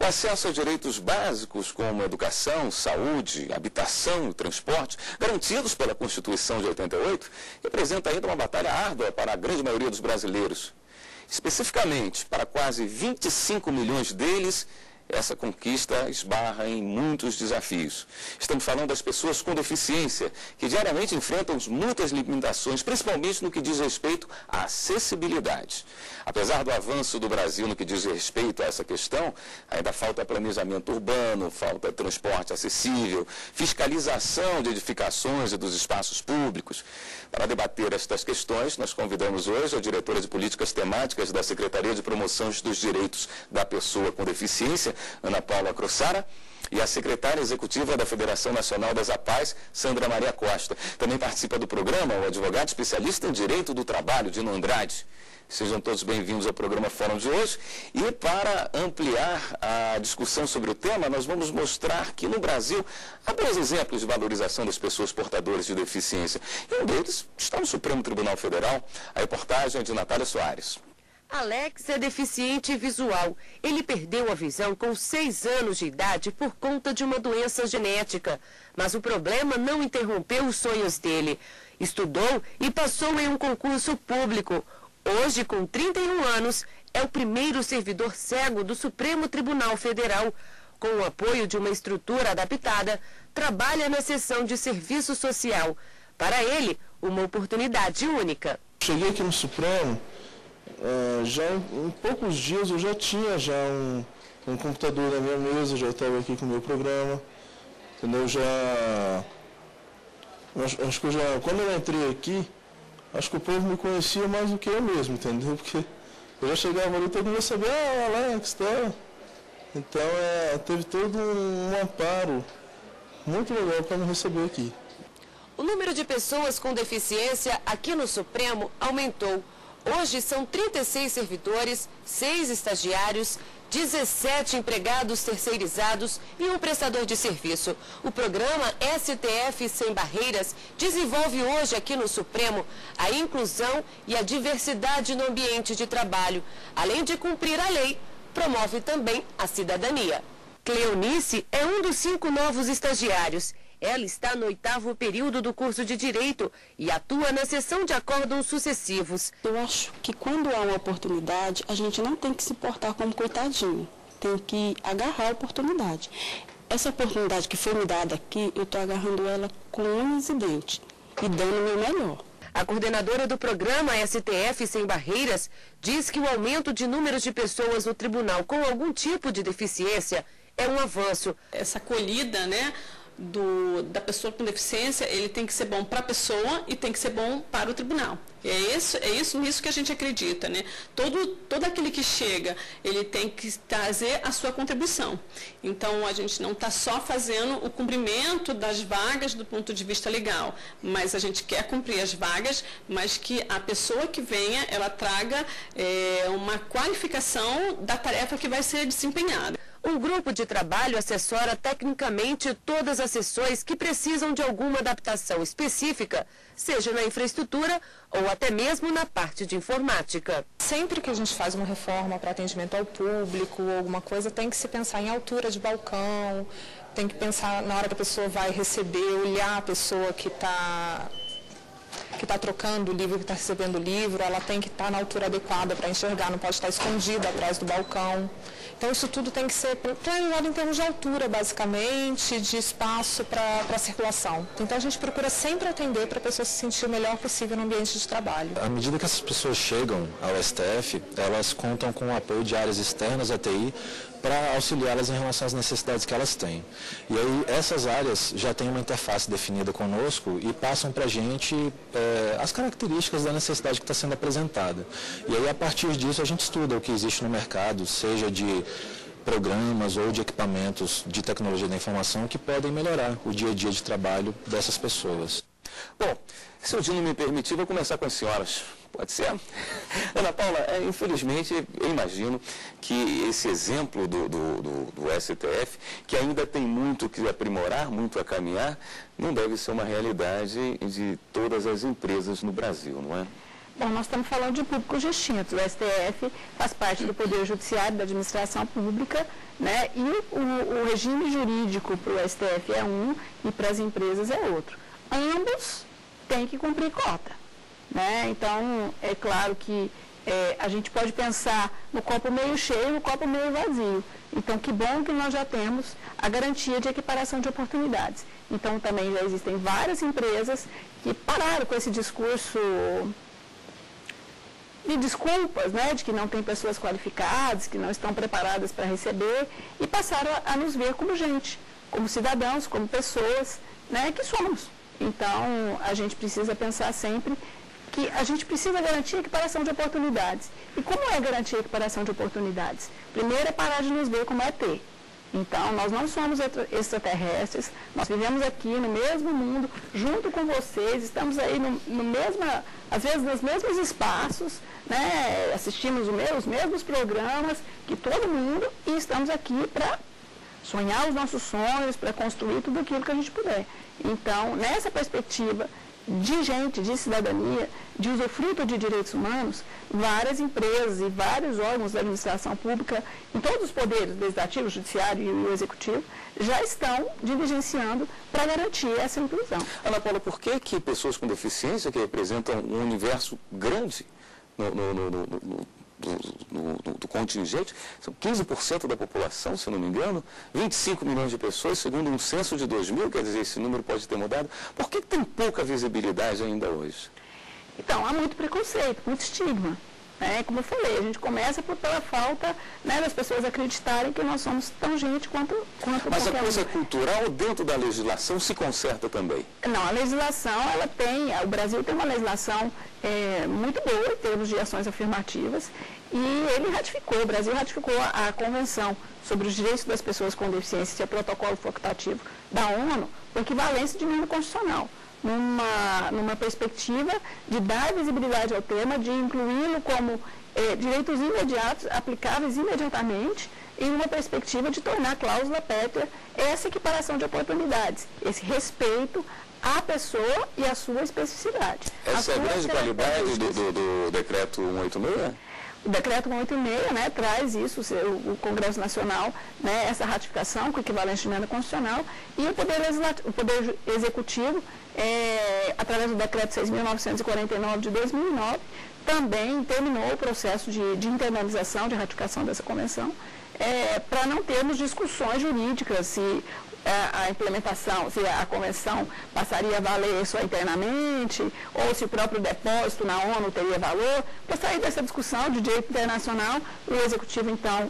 O acesso a direitos básicos como educação, saúde, habitação e transporte, garantidos pela Constituição de 88, representa ainda uma batalha árdua para a grande maioria dos brasileiros. Especificamente, para quase 25 milhões deles, essa conquista esbarra em muitos desafios. Estamos falando das pessoas com deficiência, que diariamente enfrentam muitas limitações, principalmente no que diz respeito à acessibilidade. Apesar do avanço do Brasil no que diz respeito a essa questão, ainda falta planejamento urbano, falta transporte acessível, fiscalização de edificações e dos espaços públicos. Para debater estas questões, nós convidamos hoje a diretora de Políticas Temáticas da Secretaria de Promoção dos Direitos da Pessoa com Deficiência, Ana Paula Crossara, e a secretária executiva da Federação Nacional das APAES, Sandra Maria Costa. Também participa do programa o advogado especialista em Direito do Trabalho, Dino Andrade. Sejam todos bem-vindos ao programa Fórum de hoje. E para ampliar a discussão sobre o tema, nós vamos mostrar que no Brasil há bons exemplos de valorização das pessoas portadoras de deficiência. E um deles está no Supremo Tribunal Federal. A reportagem é de Natália Soares. Alex é deficiente visual. Ele perdeu a visão com 6 anos de idade por conta de uma doença genética. Mas o problema não interrompeu os sonhos dele. Estudou e passou em um concurso público. Hoje, com 31 anos, é o primeiro servidor cego do Supremo Tribunal Federal. Com o apoio de uma estrutura adaptada, trabalha na seção de serviço social. Para ele, uma oportunidade única. Cheguei aqui no Supremo, já em poucos dias eu já tinha um computador na minha mesa, já estava aqui com o meu programa, entendeu? Acho que quando eu entrei aqui, acho que o povo me conhecia mais do que eu mesmo, entendeu? Porque eu já chegava ali, todo mundo sabia, Alex, tá? Então, teve todo um amparo muito legal para me receber aqui. O número de pessoas com deficiência aqui no Supremo aumentou. Hoje são 36 servidores, 6 estagiários, 17 empregados terceirizados e um prestador de serviço. O programa STF Sem Barreiras desenvolve hoje aqui no Supremo a inclusão e a diversidade no ambiente de trabalho. Além de cumprir a lei, promove também a cidadania. Cleonice é um dos 5 novos estagiários. Ela está no 8º período do curso de Direito e atua na seção de acórdãos sucessivos. Eu acho que quando há uma oportunidade, a gente não tem que se portar como coitadinho. Tem que agarrar a oportunidade. Essa oportunidade que foi me dada aqui, eu estou agarrando ela com unhas e dentes e dando o meu melhor. A coordenadora do programa STF Sem Barreiras diz que o aumento de números de pessoas no tribunal com algum tipo de deficiência é um avanço. Essa acolhida, né, da pessoa com deficiência, ele tem que ser bom para a pessoa e tem que ser bom para o tribunal. Nisso que a gente acredita, né? Todo aquele que chega, ele tem que trazer a sua contribuição. Então, a gente não está só fazendo o cumprimento das vagas do ponto de vista legal, mas a gente quer cumprir as vagas, mas que a pessoa que venha, ela traga uma qualificação da tarefa que vai ser desempenhada. Um grupo de trabalho assessora tecnicamente todas as seções que precisam de alguma adaptação específica, seja na infraestrutura ou até mesmo na parte de informática. Sempre que a gente faz uma reforma para atendimento ao público ou alguma coisa, tem que se pensar em altura de balcão, tem que pensar na hora que a pessoa vai receber, olhar a pessoa que está trocando o livro, que está recebendo o livro, ela tem que estar na altura adequada para enxergar, não pode estar escondida atrás do balcão. Então, isso tudo tem que ser planejado em termos de altura, basicamente, de espaço para circulação. Então, a gente procura sempre atender para a pessoa se sentir o melhor possível no ambiente de trabalho. À medida que essas pessoas chegam ao STF, elas contam com o apoio de áreas externas à TI para auxiliá-las em relação às necessidades que elas têm. E aí, essas áreas já têm uma interface definida conosco e passam para a gente as características da necessidade que está sendo apresentada. E aí, a partir disso, a gente estuda o que existe no mercado, seja de programas ou de equipamentos de tecnologia da informação que podem melhorar o dia a dia de trabalho dessas pessoas. Bom, se o Dino me permitir, vou começar com as senhoras. Pode ser? Ana Paula, infelizmente, eu imagino que esse exemplo do STF, que ainda tem muito que aprimorar, muito a caminhar, não deve ser uma realidade de todas as empresas no Brasil, não é? Bom, nós estamos falando de públicos distintos. O STF faz parte do Poder Judiciário, da administração pública, né? E o regime jurídico para o STF é um e para as empresas é outro. Ambos têm que cumprir cota, né? Então, é claro que a gente pode pensar no copo meio cheio e no copo meio vazio. Então, que bom que nós já temos a garantia de equiparação de oportunidades. Então, também já existem várias empresas que pararam com esse discurso de desculpas, né, de que não tem pessoas qualificadas, que não estão preparadas para receber, e passaram a nos ver como gente, como cidadãos, como pessoas, né, que somos. Então, a gente precisa pensar sempre que a gente precisa garantir a equiparação de oportunidades. E como é garantir a equiparação de oportunidades? Primeiro é parar de nos ver como ET. Então, nós não somos extraterrestres, nós vivemos aqui no mesmo mundo, junto com vocês, estamos aí às vezes nos mesmos espaços, né, assistimos os mesmos programas que todo mundo, e estamos aqui para sonhar os nossos sonhos, para construir tudo aquilo que a gente puder. Então, nessa perspectiva de gente, de cidadania, de usufruto de direitos humanos, várias empresas e vários órgãos da administração pública, em todos os poderes, legislativo, judiciário e o executivo, já estão diligenciando para garantir essa inclusão. Ana Paula, por que pessoas com deficiência, que representam um universo grande do contingente, são 15% da população, se eu não me engano, 25 milhões de pessoas, segundo um censo de 2000, quer dizer, esse número pode ter mudado. Por que tem pouca visibilidade ainda hoje? Então, há muito preconceito, muito estigma. Como eu falei, a gente começa pela falta, né, das pessoas acreditarem que nós somos tão gente quanto Mas a coisa cultural dentro da legislação se conserta também? Não, a legislação, o Brasil tem uma legislação muito boa em termos de ações afirmativas, e o Brasil ratificou a Convenção sobre os Direitos das Pessoas com Deficiência, e o protocolo facultativo da ONU, com equivalência de emenda constitucional. Numa perspectiva de dar visibilidade ao tema, de incluí-lo como direitos imediatos, aplicáveis imediatamente, e numa perspectiva de tornar a cláusula pétrea essa equiparação de oportunidades, esse respeito à pessoa e à sua especificidade. Essa é a grande qualidade do decreto 186? O decreto 186, né, traz isso, o Congresso Nacional, né, essa ratificação com equivalência de emenda constitucional, e o Poder Executivo, através do decreto 6.949 de 2009, também terminou o processo de internalização, de ratificação dessa convenção, para não termos discussões jurídicas se a implementação, se a convenção passaria a valer só internamente, ou se o próprio depósito na ONU teria valor. Para sair dessa discussão de direito internacional, o Executivo, então,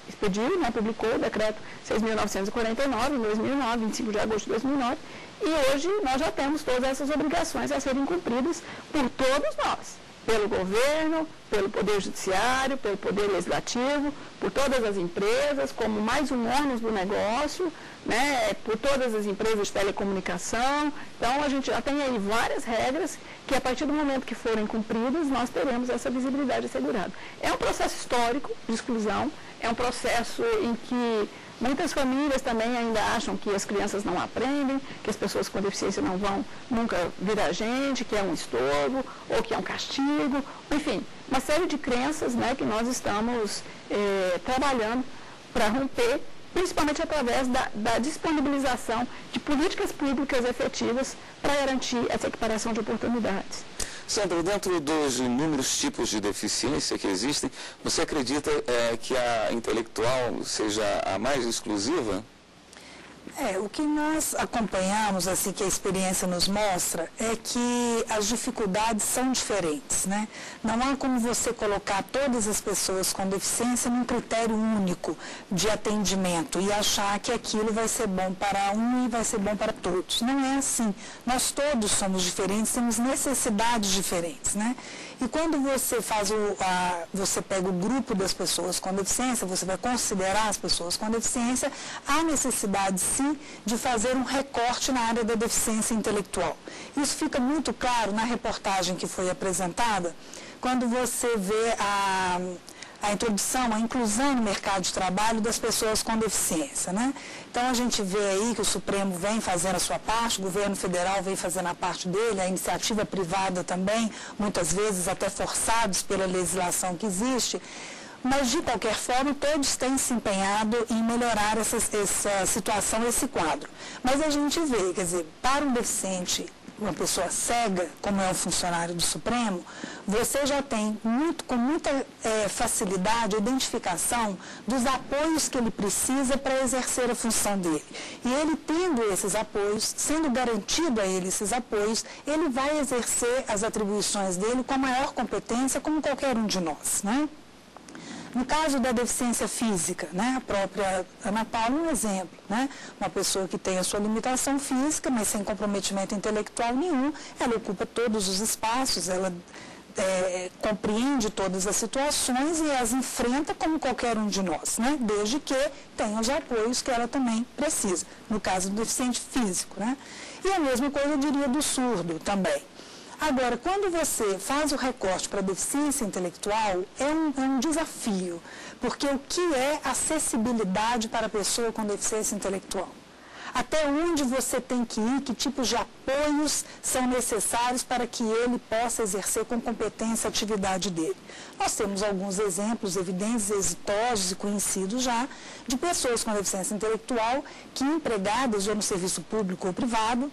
expediu, né, publicou o decreto 6.949, em 2009, 25 de agosto de 2009, e hoje nós já temos todas essas obrigações a serem cumpridas por todos nós, pelo governo, pelo Poder Judiciário, pelo Poder Legislativo, por todas as empresas, como mais um ônus do negócio, né, por todas as empresas de telecomunicação. Então, a gente já tem aí várias regras que, a partir do momento que forem cumpridas, nós teremos essa visibilidade assegurada. É um processo histórico de exclusão, é um processo em que muitas famílias também ainda acham que as crianças não aprendem, que as pessoas com deficiência não vão nunca virar gente, que é um estorvo, ou que é um castigo, enfim, uma série de crenças, né, que nós estamos trabalhando para romper, principalmente através da disponibilização de políticas públicas efetivas para garantir essa equiparação de oportunidades. Sandra, dentro dos inúmeros tipos de deficiência que existem, você acredita que a intelectual seja a mais exclusiva? O que nós acompanhamos, assim, que a experiência nos mostra, é que as dificuldades são diferentes, né? Não há como você colocar todas as pessoas com deficiência num critério único de atendimento e achar que aquilo vai ser bom para um e vai ser bom para todos. Não é assim. Nós todos somos diferentes, temos necessidades diferentes, né? E quando você você pega o grupo das pessoas com deficiência, você vai considerar as pessoas com deficiência, há necessidade, sim, de fazer um recorte na área da deficiência intelectual. Isso fica muito claro na reportagem que foi apresentada, quando você vê a introdução, a inclusão no mercado de trabalho das pessoas com deficiência, né? Então, a gente vê aí que o Supremo vem fazendo a sua parte, o governo federal vem fazendo a parte dele, a iniciativa privada também, muitas vezes até forçados pela legislação que existe, mas, de qualquer forma, todos têm se empenhado em melhorar essa situação, esse quadro. Mas a gente vê, quer dizer, para um deficiente, uma pessoa cega, como é um funcionário do Supremo, você já tem com muita facilidade a identificação dos apoios que ele precisa para exercer a função dele. E ele tendo esses apoios, sendo garantido a ele esses apoios, ele vai exercer as atribuições dele com a maior competência, como qualquer um de nós, né? No caso da deficiência física, né, a própria Ana Paula é um exemplo, né? Uma pessoa que tem a sua limitação física, mas sem comprometimento intelectual nenhum, ela ocupa todos os espaços, ela compreende todas as situações e as enfrenta como qualquer um de nós, né? Desde que tenha os apoios que ela também precisa, no caso do deficiente físico, né? E a mesma coisa eu diria do surdo também. Agora, quando você faz o recorte para a deficiência intelectual, é um desafio, porque o que é acessibilidade para a pessoa com deficiência intelectual? Até onde você tem que ir, que tipos de apoios são necessários para que ele possa exercer com competência a atividade dele? Nós temos alguns exemplos evidentes, exitosos e conhecidos já, de pessoas com deficiência intelectual que, empregadas ou no serviço público ou privado,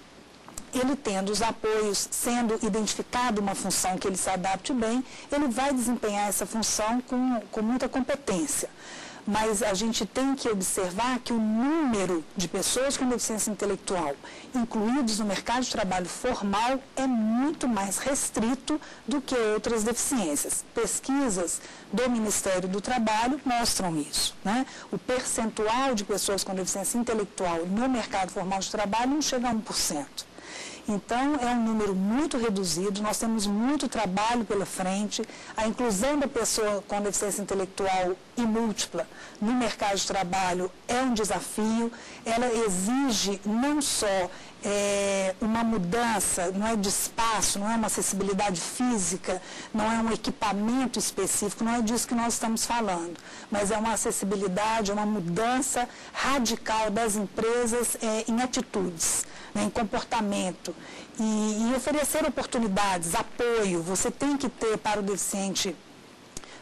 ele tendo os apoios, sendo identificado uma função que ele se adapte bem, ele vai desempenhar essa função com muita competência. Mas a gente tem que observar que o número de pessoas com deficiência intelectual incluídos no mercado de trabalho formal é muito mais restrito do que outras deficiências. Pesquisas do Ministério do Trabalho mostram isso, né? O percentual de pessoas com deficiência intelectual no mercado formal de trabalho não chega a 1%. Então, é um número muito reduzido, nós temos muito trabalho pela frente. A inclusão da pessoa com deficiência intelectual e múltipla no mercado de trabalho é um desafio. Ela exige não só uma mudança, não é de espaço, não é uma acessibilidade física, não é um equipamento específico, não é disso que nós estamos falando, mas é uma acessibilidade, uma mudança radical das empresas em atitudes, né, em comportamento e oferecer oportunidades, apoio. Você tem que ter para o deficiente,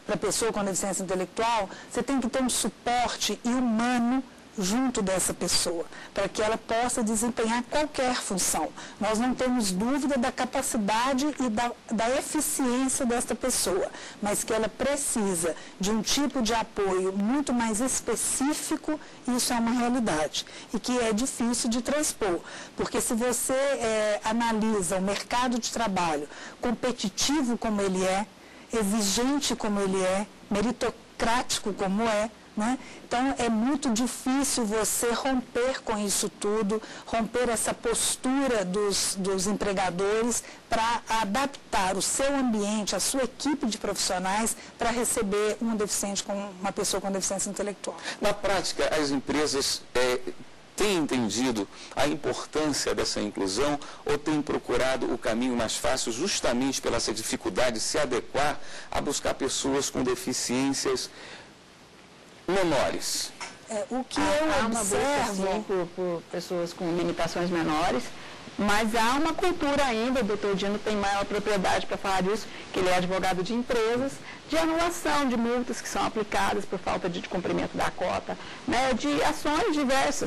para a pessoa com deficiência intelectual, você tem que ter um suporte humano junto dessa pessoa, para que ela possa desempenhar qualquer função. Nós não temos dúvida da capacidade e da eficiência desta pessoa, mas que ela precisa de um tipo de apoio muito mais específico, isso é uma realidade, e que é difícil de transpor, porque se você analisa o mercado de trabalho competitivo como ele é, exigente como ele é, meritocrático como é, né? Então, é muito difícil você romper com isso tudo, romper essa postura dos empregadores para adaptar o seu ambiente, a sua equipe de profissionais para receber uma pessoa com deficiência intelectual. Na prática, as empresas têm entendido a importância dessa inclusão ou têm procurado o caminho mais fácil justamente pela essa dificuldade de se adequar a buscar pessoas com deficiências menores? O que eu observo por pessoas com limitações menores, mas há uma cultura ainda, o doutor Dino tem maior propriedade para falar disso, que ele é advogado de empresas, de anulação de multas que são aplicadas por falta de cumprimento da cota, né, de ações diversas.